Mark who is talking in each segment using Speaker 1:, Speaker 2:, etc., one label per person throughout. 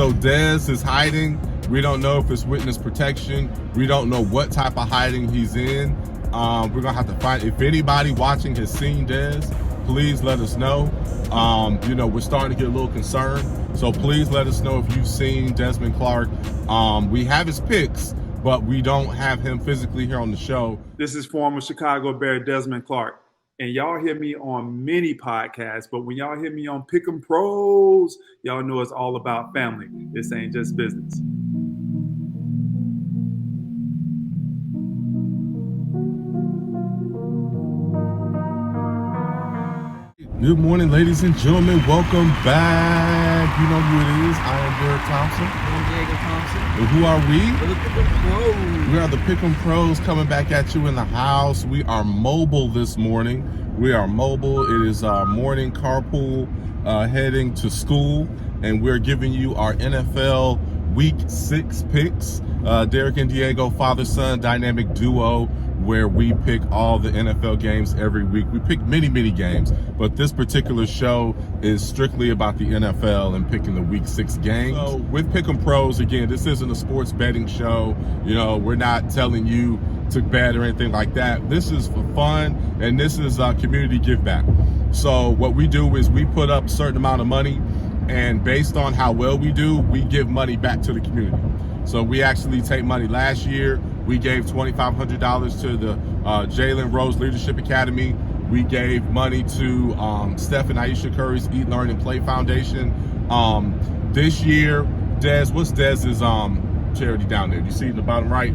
Speaker 1: So Dez is hiding. We don't know if it's witness protection. We don't know what type of hiding he's in. We're gonna have to find. If anybody watching has seen Dez, please let us know. We're starting to get a little concerned. So please let us know if you've seen Desmond Clark. We have his pics, but we don't have him physically here on the show.
Speaker 2: This is former Chicago Bear Desmond Clark. And y'all hear me on many podcasts, but when y'all hear me on Pick'em Pros, y'all know it's all about family. This ain't just business.
Speaker 1: Good morning, ladies and gentlemen. Welcome back. You know who it is. I am Derek Thompson.
Speaker 3: I'm Diego Thompson.
Speaker 1: And who are we?
Speaker 3: We're the Pick'em Pros.
Speaker 1: We are the Pick'em Pros coming back at you in the house. We are mobile this morning. We are mobile. It is our morning carpool heading to school, and we're giving you our NFL Week 6 picks. Derek and Diego, father-son dynamic duo, where we pick all the NFL games every week. We pick many, many games, but this particular show is strictly about the NFL and picking the Week 6 games. So with Pick'em Pros, again, this isn't a sports betting show. You know, we're not telling you to bet or anything like that. This is for fun, and this is community give back. So what we do is we put up a certain amount of money, and based on how well we do, we give money back to the community. So we actually take money. Last year, we gave $2,500 to the Jalen Rose Leadership Academy. We gave money to Steph and Aisha Curry's Eat, Learn, and Play Foundation. This year, Dez, what's Dez's charity down there? Do you see it in the bottom right?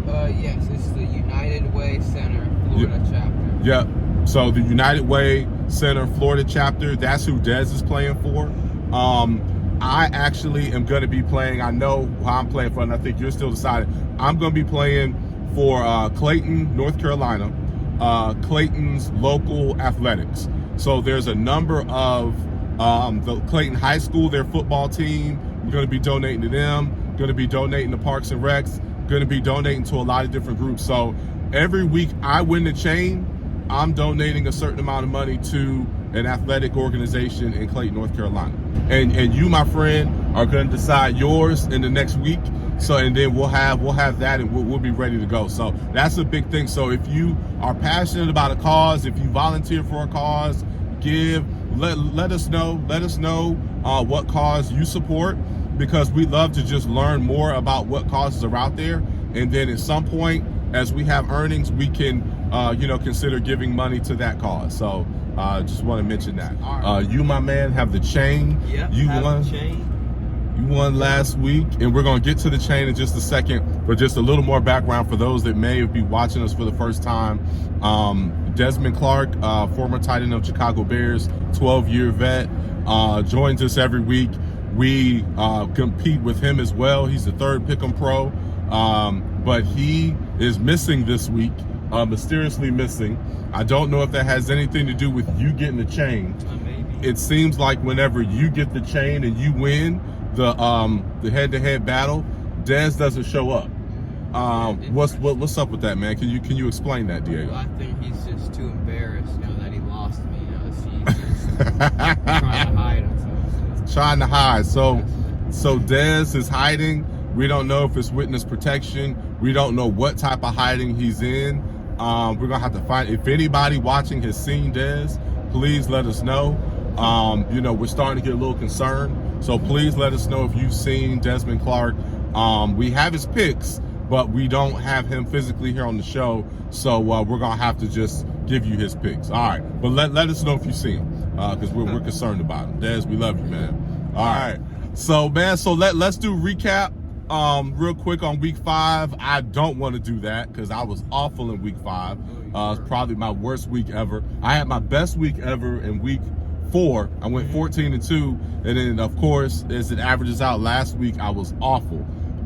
Speaker 3: Yes, it's the United Way Center, Florida chapter.
Speaker 1: Yep. So the United Way Center, Florida chapter, that's who Dez is playing for. I actually am going to be playing, I know who I'm playing for, and I think you're still deciding. I'm going to be playing for Clayton, North Carolina, Clayton's local athletics. So there's a number of the Clayton High School, their football team. We're going to be donating to them, going to be donating to Parks and Recs, going to be donating to a lot of different groups. So every week I win the chain, I'm donating a certain amount of money to an athletic organization in Clayton, North Carolina. And you, my friend, are going to decide yours in the next week. So, and then we'll have that, and we'll be ready to go. So that's a big thing. So if you are passionate about a cause, if you volunteer for a cause, let us know. Let us know what cause you support, because we'd love to just learn more about what causes are out there. And then at some point, as we have earnings, we can consider giving money to that cause. So just want to mention that. You, my man, have the chain.
Speaker 3: Yep,
Speaker 1: you
Speaker 3: have
Speaker 1: won.
Speaker 3: the chain.
Speaker 1: You won last week, and we're going to get to the chain in just a second. But just a little more background for those that may be watching us for the first time. Desmond Clark, former tight end of Chicago Bears, 12-year vet, joins us every week. We compete with him as well. He's the third Pick'em Pro, but he is missing this week, mysteriously missing. I don't know if that has anything to do with you getting the chain.
Speaker 3: Maybe.
Speaker 1: It seems like whenever you get the chain and you win the head-to-head battle, Dez doesn't show up. What's up with that, man? Can you explain that, Diego?
Speaker 3: Well, I think he's just too embarrassed, that he lost me. He's just trying to hide himself.
Speaker 1: Trying to hide. So Dez is hiding. We don't know if it's witness protection. We don't know what type of hiding he's in. We're gonna have to find. If anybody watching has seen Dez, please let us know. We're starting to get a little concerned. So please let us know if you've seen Desmond Clark. We have his pics, but we don't have him physically here on the show. So we're gonna have to just give you his picks. All right, but let us know if you see him, because we're concerned about him. Dez, we love you, man. All right, so man, let's do recap. Real quick on week 5. I don't want to do that because I was awful in week 5. It's probably my worst week ever. I had my best week ever in week 4. I went 14-2, and then of course, as it averages out, last week I was awful.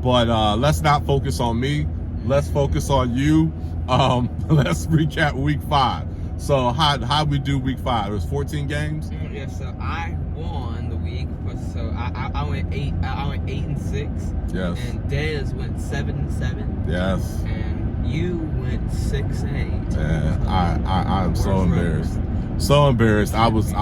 Speaker 1: But let's not focus on me. Let's focus on you. Let's recap week 5. So how we do week 5? It was 14 games.
Speaker 3: Yeah. So I won the week. So I went 8-6.
Speaker 1: Yes.
Speaker 3: And Dez went 7-7.
Speaker 1: Yes.
Speaker 3: And you went 6-8.
Speaker 1: Man, I'm so embarrassed. So embarrassed. I was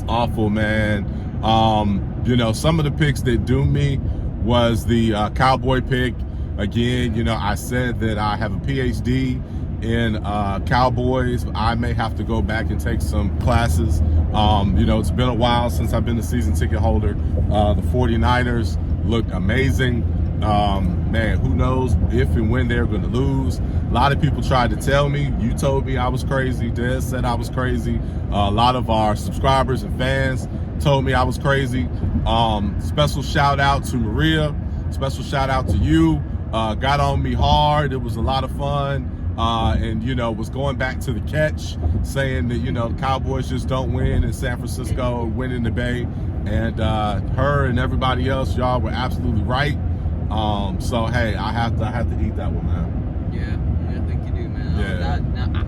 Speaker 1: awful, man. Some of the picks that doomed me was the Cowboy pick. Again, you know, I said that I have a PhD in Cowboys. I may have to go back and take some classes. You know, it's been a while since I've been a season ticket holder. The 49ers looked amazing. Man, who knows if and when they're going to lose. A lot of people tried to tell me. You told me I was crazy. Des said I was crazy. A lot of our subscribers and fans told me I was crazy. Special shout out to Maria. Special shout out to you. Got on me hard. It was a lot of fun. And, you know, was going back to the catch, saying that, you know, the Cowboys just don't win in San Francisco, win in the Bay. And her and everybody else, y'all were absolutely right. So, hey, I have to eat that one, man.
Speaker 3: Yeah, I think you do, man.
Speaker 1: Yeah.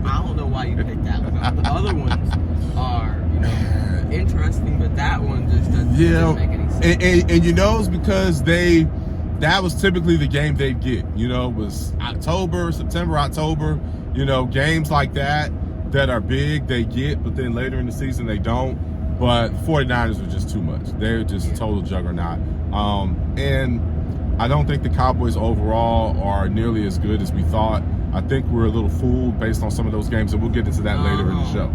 Speaker 3: I don't know why you picked that one. The other ones are, you know, interesting, but that one just doesn't make any sense.
Speaker 1: And you know, it's because that was typically the game they'd get. You know, it was September, October, you know, games like that are big, they get, but then later in the season they don't. But the 49ers are just too much. They're just a total juggernaut. And I don't think the Cowboys overall are nearly as good as we thought. I think we're a little fooled based on some of those games, and we'll get into that later in the show.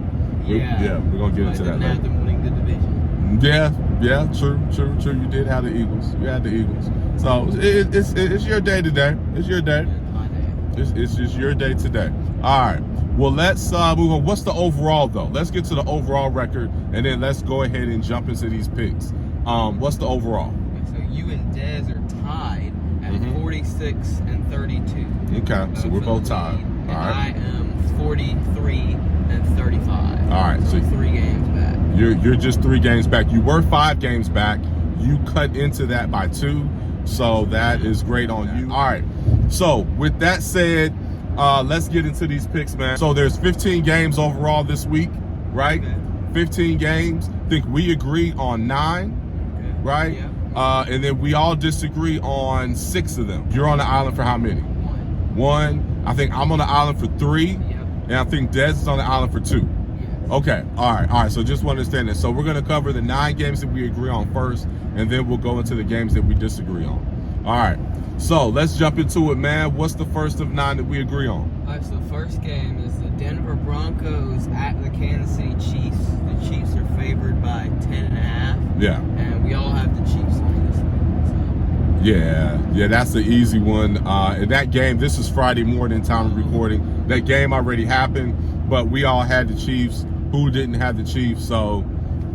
Speaker 1: We're going to get into that later.
Speaker 3: Them winning the division.
Speaker 1: Yeah, true. You did have the Eagles. You had the Eagles. So it's your day today. It's your day. It's just your day today. All right. Well, let's move on. What's the overall, though? Let's get to the overall record, and then let's go ahead and jump into these picks. What's the overall?
Speaker 3: So you and Dez are tied at 46 and 32.
Speaker 1: Okay, so we're both tied.
Speaker 3: And
Speaker 1: all right.
Speaker 3: I am 43 and 35.
Speaker 1: All right, so
Speaker 3: 3 games back.
Speaker 1: You're just 3 games back. You were 5 games back. You cut into that by 2, so that is great on you. All right. So with that said, let's get into these picks, man. So there's 15 games overall this week, right?
Speaker 3: Okay.
Speaker 1: 15 games. I think we agree on 9, right?
Speaker 3: Yeah.
Speaker 1: And then we all disagree on 6 of them. You're on the island for how many? 1. I think I'm on the island for 3,
Speaker 3: Yep.
Speaker 1: and I think Des is on the island for 2.
Speaker 3: Yes.
Speaker 1: Okay, all right. So just want to understand this. So we're going to cover the 9 games that we agree on first, and then we'll go into the games that we disagree on. All right. So let's jump into it, man. What's the first of 9 that we agree on?
Speaker 3: All right, so the first game is the Denver Broncos at the Kansas City Chiefs. The Chiefs are favored by 10.5.
Speaker 1: Yeah.
Speaker 3: And we all have the Chiefs on this one.
Speaker 1: Yeah, that's the easy one. And that game, this is Friday morning time of recording. That game already happened, but we all had the Chiefs. Who didn't have the Chiefs? So,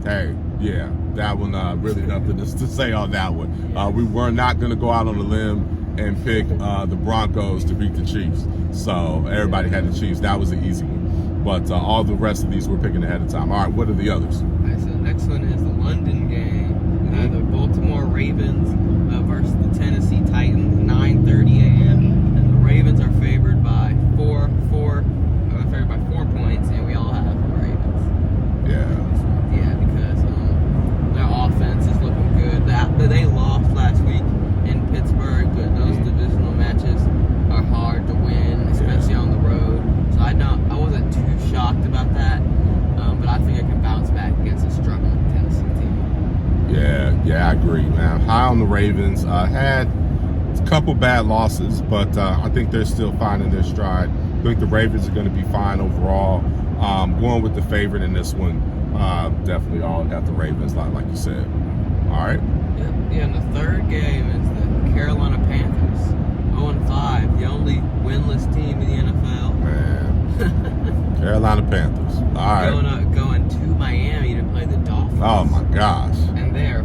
Speaker 1: hey, yeah, that one, really nothing to say on that one. We were not going to go out on a limb and pick the Broncos to beat the Chiefs. So everybody had the Chiefs. That was an easy one. But all the rest of these we're picking ahead of time. All right, what are the others?
Speaker 3: All right, so the next one is the London game. The Baltimore Ravens versus the Tennessee Titans, 9:30 a.m. And the Ravens are favored by 4 points, and we all have the Ravens.
Speaker 1: Yeah,
Speaker 3: because their offense is looking good. They lost last week in Pittsburgh, but those divisional matches are hard to win, especially on the road. So I wasn't too shocked about that, but I think I can bounce back against a struggling Tennessee team.
Speaker 1: Yeah, I agree, man. High on the Ravens. Had a couple bad losses, but I think they're still finding their stride. I think the Ravens are going to be fine overall. Going with the favorite in this one, definitely all got the Ravens, like you said. All right.
Speaker 3: Yeah, and the third game is the Carolina Panthers, 0-5, the only winless team in the NFL.
Speaker 1: Man, Carolina Panthers. All right.
Speaker 3: Going to Miami to play the Dolphins.
Speaker 1: Oh my gosh.
Speaker 3: And they are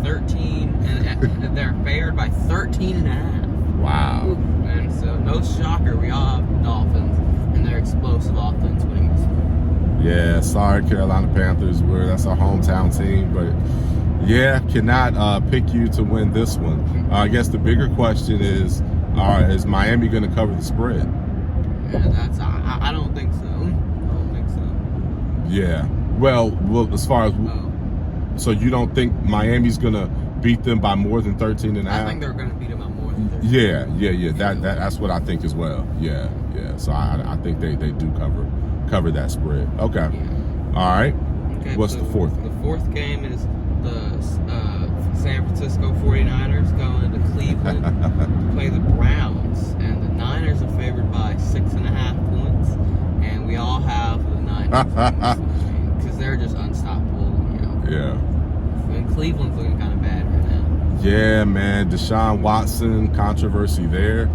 Speaker 3: 13, and they're favored by 13.5.
Speaker 1: Wow.
Speaker 3: And so, no shocker, we all have the Dolphins and their explosive offense winning this one.
Speaker 1: Yeah, sorry, Carolina Panthers. That's our hometown team, but yeah, cannot pick you to win this one. I guess the bigger question is Miami going to cover the spread?
Speaker 3: Yeah, I don't think so.
Speaker 1: Yeah. Well, as far as so you don't think Miami's going to beat them by more than 13.5?
Speaker 3: I think they're going to beat them by more than 13.
Speaker 1: Yeah. That's what I think as well. Yeah. So I think they do cover that spread. Okay.
Speaker 3: Yeah.
Speaker 1: All right.
Speaker 3: Okay,
Speaker 1: What's
Speaker 3: so
Speaker 1: the fourth?
Speaker 3: The fourth game is the San Francisco 49ers going to Cleveland to play the Browns. And the Niners are favored by 6.5 points. And we all have the Niners because they're just unstoppable, you know.
Speaker 1: Yeah.
Speaker 3: And Cleveland's looking kind of bad right now.
Speaker 1: Yeah, man. Deshaun Watson controversy there.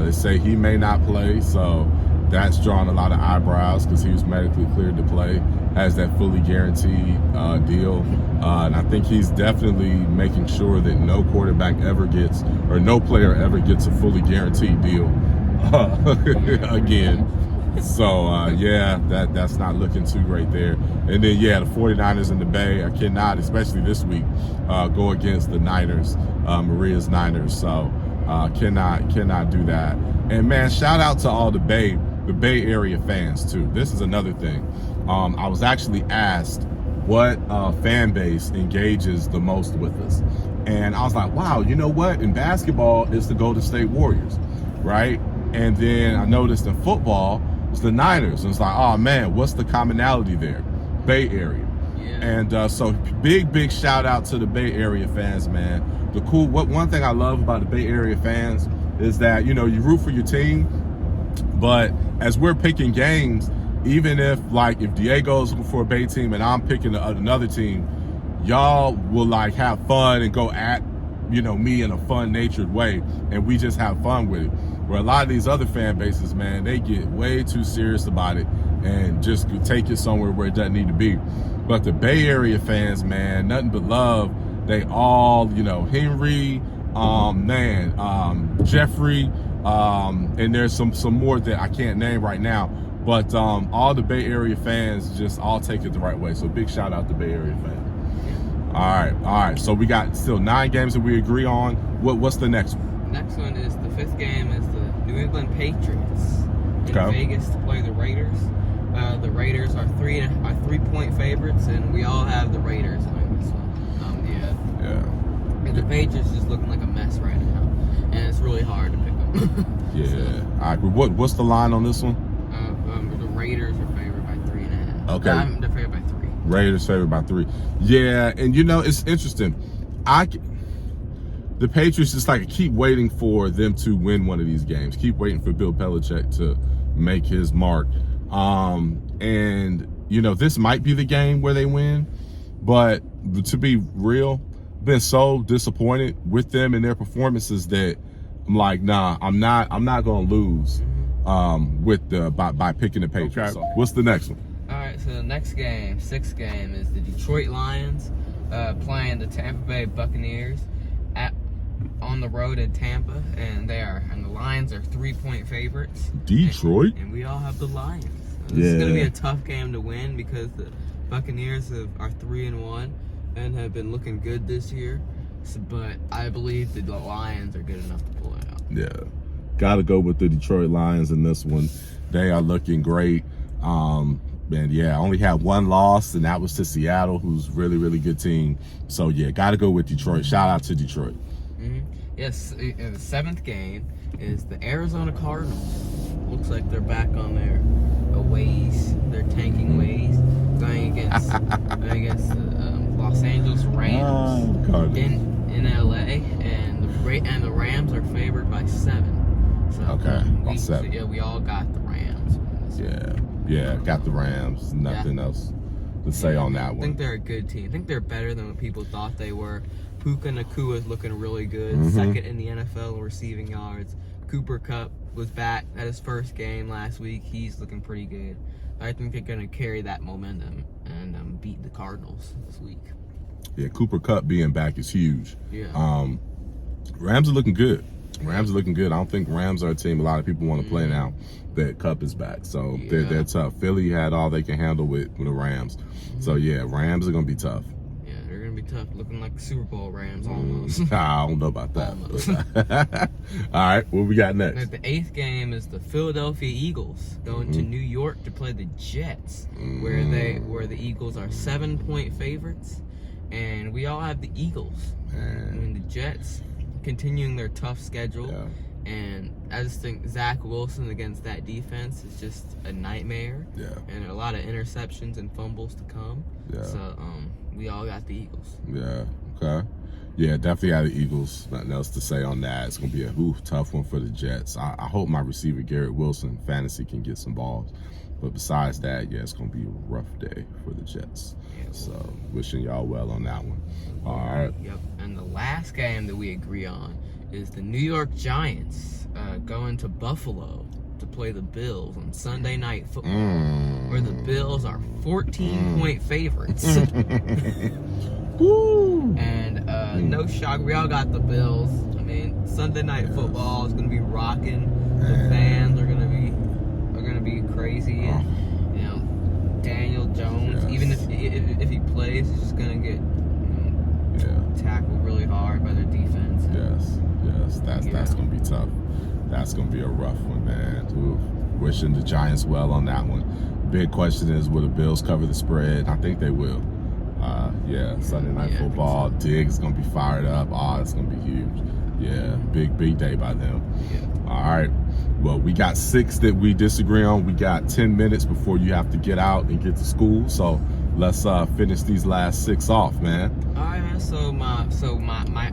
Speaker 1: They say he may not play, so that's drawn a lot of eyebrows because he was medically cleared to play, has that fully guaranteed deal. And I think he's definitely making sure that no quarterback ever gets, or no player ever gets a fully guaranteed deal again. So, yeah, that's not looking too great there. And then, yeah, the 49ers in the Bay, I cannot, especially this week, go against the Niners, Maria's Niners. So, cannot do that. And, man, shout out to all the Bay Area fans, too. This is another thing. I was actually asked what fan base engages the most with us. And I was like, wow, you know what? In basketball, it's the Golden State Warriors, right? And then I noticed in football, it's the Niners. And it's like, oh, man, what's the commonality there? Bay Area.
Speaker 3: Yeah.
Speaker 1: And so big shout out to the Bay Area fans, man. One thing I love about the Bay Area fans is that, you know, you root for your team, but as we're picking games, even if Diego's looking for a Bay team and I'm picking another team, y'all will like have fun and go at, you know, me in a fun-natured way, and we just have fun with it. Where a lot of these other fan bases, man, they get way too serious about it and just take it somewhere where it doesn't need to be. But the Bay Area fans, man, nothing but love. They all, you know, Henry, Jeffrey, and there's some more that I can't name right now. But all the Bay Area fans just all take it the right way. So big shout out to Bay Area fans. All right. So we got still 9 games that we agree on. What's the next one?
Speaker 3: Next one is the 5th game is the New England Patriots in Vegas to play the Raiders. The Raiders are 3-point favorites, and we all have the Raiders winning this one. Yeah. And the Patriots just looking like a mess right now, and it's really hard to pick them.
Speaker 1: Yeah. So, all right. What's the line on this one?
Speaker 3: The Raiders are favored by 3.5.
Speaker 1: Okay.
Speaker 3: They're favored by 3.
Speaker 1: Raiders favored by 3. Yeah, and you know it's interesting. The Patriots just keep waiting for them to win one of these games. Keep waiting for Bill Belichick to make his mark. And you know this might be the game where they win, but to be real, I've been so disappointed with them and their performances that I'm like, nah, I'm not gonna lose by picking the Patriots. Okay. So what's the next one?
Speaker 3: All right, so the next game, 6th game, is the Detroit Lions playing the Tampa Bay Buccaneers on the road in Tampa, and the Lions are 3-point favorites.
Speaker 1: Detroit,
Speaker 3: and we all have the Lions. So this is going to be a tough game to win because the Buccaneers are 3-1 and have been looking good this year. But I believe the Lions are good enough to pull it out.
Speaker 1: Yeah, got to go with the Detroit Lions in this one. They are looking great. And yeah, I only had one loss, and that was to Seattle, who's really, really good team. So yeah, got to go with Detroit. Shout out to Detroit.
Speaker 3: Mm-hmm. Yes, the 7th game is the Arizona Cardinals. Looks like they're back on their ways, their tanking ways, going against the Los Angeles Rams in LA, and the Rams are favored by 7. So
Speaker 1: okay, 7.
Speaker 3: So, yeah, we all got the Rams.
Speaker 1: Yeah, got the Rams. Nothing else to say on that one.
Speaker 3: I think they're a good team. I think they're better than what people thought they were. Puka Nacua is looking really good. Mm-hmm. 2nd in the NFL in receiving yards. Cooper Kupp was back at his first game last week. He's looking pretty good. I think they're going to carry that momentum and beat the Cardinals this week.
Speaker 1: Yeah, Cooper Kupp being back is huge.
Speaker 3: Yeah.
Speaker 1: Rams are looking good. I don't think Rams are a team a lot of people want to play now that Kupp is back. So they're tough. Philly had all they can handle with the Rams. So yeah, Rams are going to be tough.
Speaker 3: Yeah, they're going to be tough. Looking like Super Bowl Rams almost.
Speaker 1: I don't know about that. All right, what we got next?
Speaker 3: The 8th game is the Philadelphia Eagles going to New York to play the Jets, where the Eagles are 7-point favorites, and we all have the Eagles. I mean, the Jets continuing their tough schedule, and I just think Zach Wilson against that defense is just a nightmare. Yeah, and a lot of interceptions and fumbles to come. Yeah. So we all got the Eagles.
Speaker 1: Yeah. Okay. Yeah, definitely have the Eagles. Nothing else to say on that. It's going to be a tough one for the Jets. I hope my receiver, Garrett Wilson, fantasy can get some balls. But besides that, yeah, it's going to be a rough day for the Jets. So wishing y'all well on that one. All right.
Speaker 3: Yep. And the last game that we agree on is the New York Giants going to Buffalo to play the Bills on Sunday Night Football, where the Bills are 14-point favorites.
Speaker 1: Woo!
Speaker 3: And no shock, we all got the Bills. I mean, Sunday Night Football is going to be rocking. The fans are going to be crazy. And, you know, Daniel Jones, even if he plays, he's just going to get tackled really hard by their defense.
Speaker 1: Yes, that's going to be tough. That's going to be a rough one, man. Ooh, wishing the Giants well on that one. Big question is, will the Bills cover the spread? I think they will. Sunday Night Football. Diggs is going to be fired up. It's going to be huge. Yeah, big day by them.
Speaker 3: Yeah.
Speaker 1: All right. Well, we got 6 that we disagree on. We got 10 minutes before you have to get out and get to school. So let's finish these last 6 off, man.
Speaker 3: All right, man. So my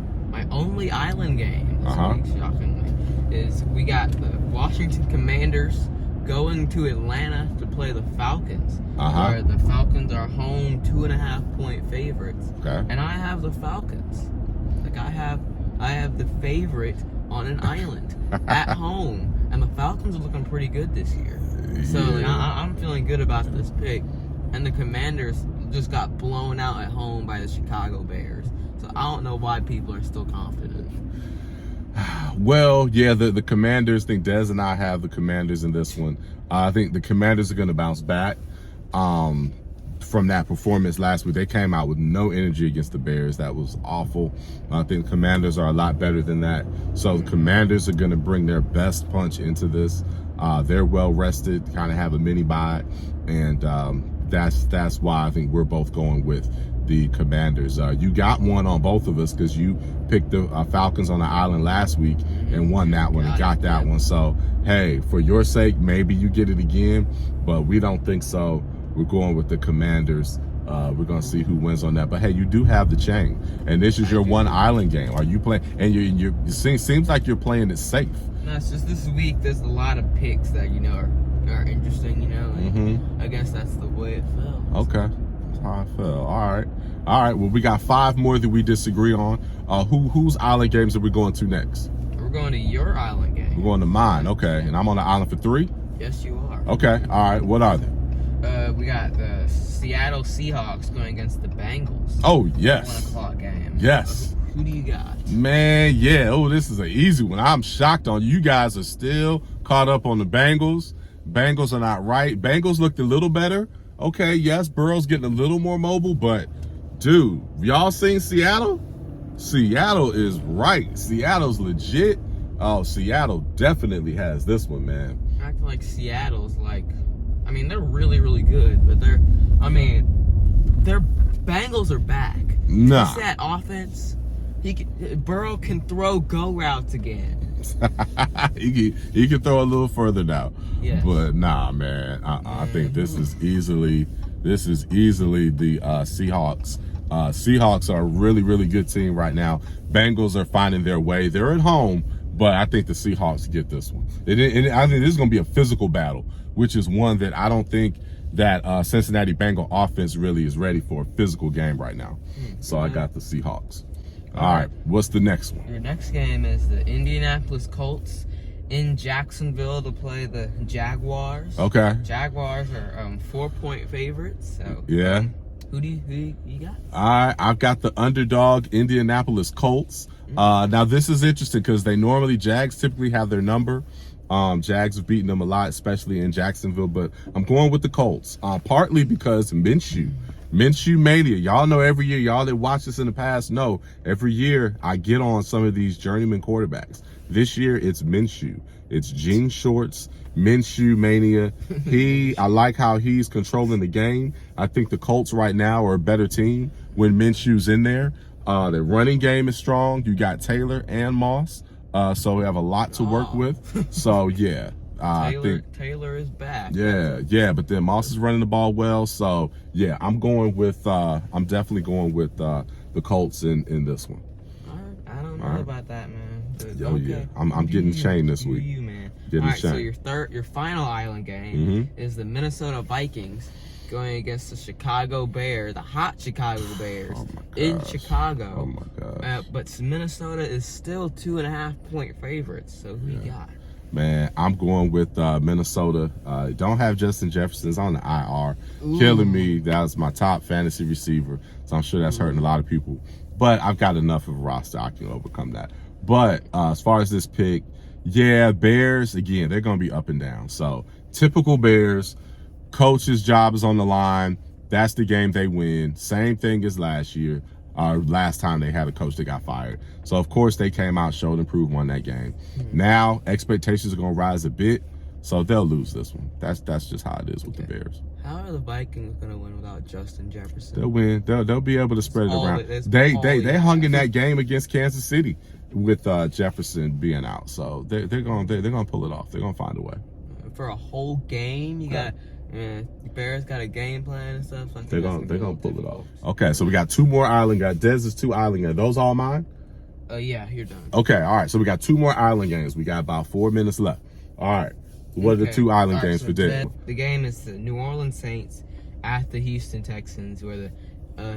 Speaker 3: only island game this week, shockingly, is we got the Washington Commanders going to Atlanta to play the Falcons. Where the Falcons are home 2.5-point favorites.
Speaker 1: Okay.
Speaker 3: And I have the Falcons. Like I have the favorite on an island at home. And the Falcons are looking pretty good this year. So I'm feeling good about this pick. And the Commanders just got blown out at home by the Chicago Bears. So I don't know why people are still confident.
Speaker 1: Well, yeah, the Commanders, I think Des and I have the Commanders in this one. I think the Commanders are going to bounce back from that performance last week. They came out with no energy against the Bears. That was awful. I think the Commanders are a lot better than that. So the Commanders are going to bring their best punch into this. They're well rested, kind of have a mini bye, and that's why I think we're both going with the Commanders. You got one on both of us because you picked the Falcons on the island last week and won that one and got that one. So, hey, for your sake, maybe you get it again, but we don't think so. We're going with the Commanders. We're going to see who wins on that. But, hey, you do have the chain, and this is your one island game. Are you playing? And it seems like you're playing it safe.
Speaker 3: No, it's just this week there's a lot of picks that, you know, are interesting, you know, and I guess that's the way it fell.
Speaker 1: Okay. That's how I feel. All right. Well, we got 5 more that we disagree on. Whose island games are we going to next?
Speaker 3: We're going to your island game.
Speaker 1: We're going to mine. Okay. And I'm on the island for 3?
Speaker 3: Yes, you are.
Speaker 1: Okay. All right. What are they?
Speaker 3: We got the Seattle Seahawks going against the Bengals.
Speaker 1: Oh, yes.
Speaker 3: 1 o'clock game.
Speaker 1: Yes.
Speaker 3: Who do you got?
Speaker 1: Man, yeah. Oh, this is an easy one. I'm shocked on you. You guys are still caught up on the Bengals. Bengals are not right. Bengals looked a little better. Okay, yes, Burrow's getting a little more mobile, but dude, y'all seen Seattle? Seattle is right. Seattle's legit. Oh, Seattle definitely has this one, man.
Speaker 3: Acting like Seattle's like, I mean, they're really, really good, but their Bengals are back.
Speaker 1: Nah.
Speaker 3: It's that offense. Burrow can throw go routes again.
Speaker 1: he can throw a little further now.
Speaker 3: Yes.
Speaker 1: But nah, man. I think this is easily the Seahawks. Seahawks are a really, really good team right now. Bengals are finding their way. They're at home, but I think the Seahawks get this one. And I think this is going to be a physical battle, which is one that I don't think that Cincinnati Bengal offense really is ready for a physical game right now. So I got the Seahawks. All right, what's the next one?
Speaker 3: Your next game is the Indianapolis Colts in Jacksonville to play the Jaguars.
Speaker 1: Okay.
Speaker 3: Jaguars are 4-point favorites. So
Speaker 1: yeah.
Speaker 3: Who do you got?
Speaker 1: I've got the underdog Indianapolis Colts. Now this is interesting because Jags typically have their number. Jags have beaten them a lot, especially in Jacksonville, but I'm going with the Colts. Partly because Minshew mania. Y'all know every year, y'all that watched this in the past know every year I get on some of these journeyman quarterbacks. This year it's Minshew. It's jean shorts, Minshew mania. I like how he's controlling the game. I think the Colts right now are a better team when Minshew's in there. The running game is strong. You got Taylor and Moss. So we have a lot to work with. So yeah.
Speaker 3: Taylor is back.
Speaker 1: Yeah, but then Moss is running the ball well. So yeah, I'm definitely going with the Colts in this one.
Speaker 3: got that, man. But,
Speaker 1: Oh yeah, I'm getting chained this week.
Speaker 3: You, man.
Speaker 1: Getting
Speaker 3: All right, so
Speaker 1: chained.
Speaker 3: your final island game is the Minnesota Vikings going against the Chicago Bears, the hot Chicago Bears in Chicago.
Speaker 1: Oh my gosh.
Speaker 3: But Minnesota is still 2.5-point favorites. So who you got?
Speaker 1: Man, I'm going with Minnesota. Don't have Justin Jefferson's on the IR. Killing me. That was my top fantasy receiver. So I'm sure that's hurting a lot of people. But I've got enough of a roster. I can overcome that. But as far as this pick, yeah, Bears, again, they're going to be up and down. So typical Bears. Coach's job is on the line. That's the game they win. Same thing as last year. Last time they had a coach that got fired. So, of course, they came out, showed and proved, won that game. Now, expectations are going to rise a bit, so they'll lose this one. That's just how it is with the Bears.
Speaker 3: How are the Vikings going to win without Justin Jefferson?
Speaker 1: They'll win. They'll be able to spread it around. They hung in that game against Kansas City with Jefferson being out. So they're gonna pull it off. They're gonna find a way.
Speaker 3: For a whole game, you got. The Bears got a game plan and stuff. So
Speaker 1: they're gonna pull it off. Okay, so we got 2 more island guys. Dez is 2 island guys. Those all mine?
Speaker 3: Yeah, you're done.
Speaker 1: Okay, all right. So we got 2 more island games. We got about 4 minutes left. All right. What are the 2 island games for Dez?
Speaker 3: The game is the New Orleans Saints at the Houston Texans, where the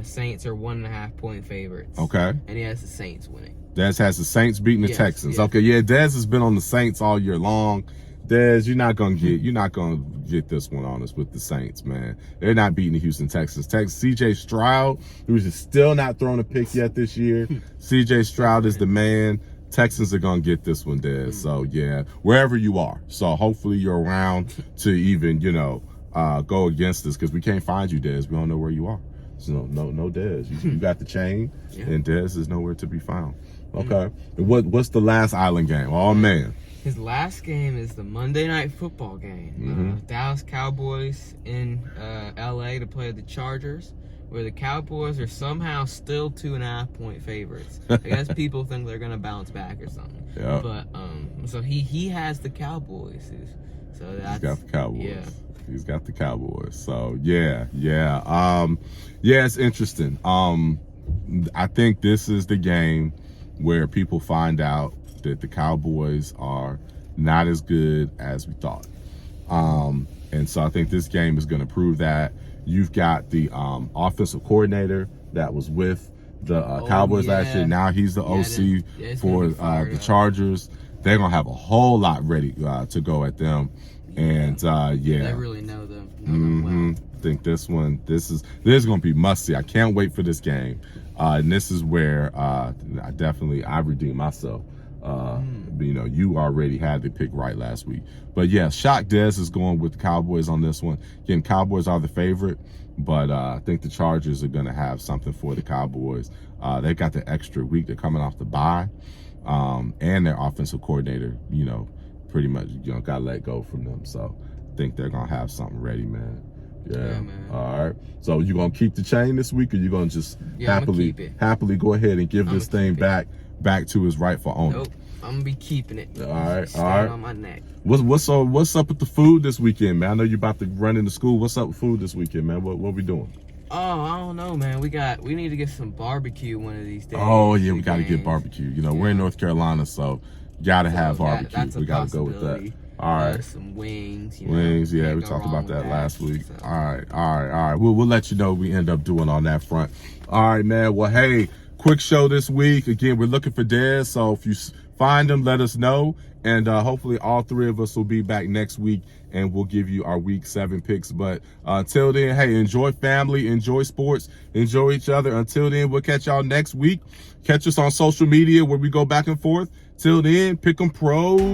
Speaker 3: Saints are 1.5-point favorites.
Speaker 1: Okay.
Speaker 3: And he has the Saints winning.
Speaker 1: Dez has the Saints beating the Texans. Yes. Okay, yeah. Dez has been on the Saints all year long. Dez, you're not gonna get this one on us with the Saints, man. They're not beating the Houston Texans. CJ Stroud, who's still not thrown a pick yet this year. CJ Stroud is the man. Texans are gonna get this one, Dez. So yeah, wherever you are. So hopefully you're around to even, go against us, because we can't find you, Dez. We don't know where you are. So no Dez. You got the chain, and Dez is nowhere to be found. Okay. What's the last island game? Oh man.
Speaker 3: His last game is the Monday Night Football game. Dallas Cowboys in LA to play the Chargers, where the Cowboys are somehow still 2.5-point favorites. I guess people think they're gonna bounce back or something. Yeah. But so he has the Cowboys. So that's,
Speaker 1: he's got the Cowboys.
Speaker 3: Yeah.
Speaker 1: He's got the Cowboys. So yeah. It's interesting. I think this is the game where people find out that the Cowboys are not as good as we thought. And so I think this game is going to prove that. You've got the offensive coordinator that was with the Cowboys last year. Now he's the OC for the Chargers. They're going to have a whole lot ready to go at them. And
Speaker 3: they really know them. Well.
Speaker 1: I think this is going to be must-see. I can't wait for this game. And this is where I redeem myself. You already had the pick right last week. But yeah, Shock Dez is going with the Cowboys on this one. Again, Cowboys are the favorite, but I think the Chargers are going to have something for the Cowboys. They got the extra week. They're coming off the bye, and their offensive coordinator, pretty much, got let go from them. So I think they're going to have something ready, man. Yeah, man. All right. So you going to keep the chain this week, or you going to just happily go ahead and give this thing back to his rightful owner?
Speaker 3: Nope, I'm gonna be keeping it.
Speaker 1: All right.
Speaker 3: On my neck.
Speaker 1: What's up with the food this weekend, man? I know you're about to run into school. What's up with food this weekend, man? What we doing?
Speaker 3: Oh, I don't know, man. We need to get some barbecue one of these days.
Speaker 1: Oh yeah, we got to get barbecue. We're in North Carolina, so gotta have barbecue. We gotta go with that. All right.
Speaker 3: Some wings.
Speaker 1: Wings, yeah, we talked about that last week. So. All right. We'll let you know what we end up doing on that front. All right, man. Well, hey, quick show this week. Again, we're looking for Dez, so if you find him, let us know. And hopefully all 3 of us will be back next week, and we'll give you our week 7 picks. But until then, hey, enjoy family, enjoy sports, enjoy each other. Until then, we'll catch y'all next week. Catch us on social media where we go back and forth. Till then, pick 'em pros.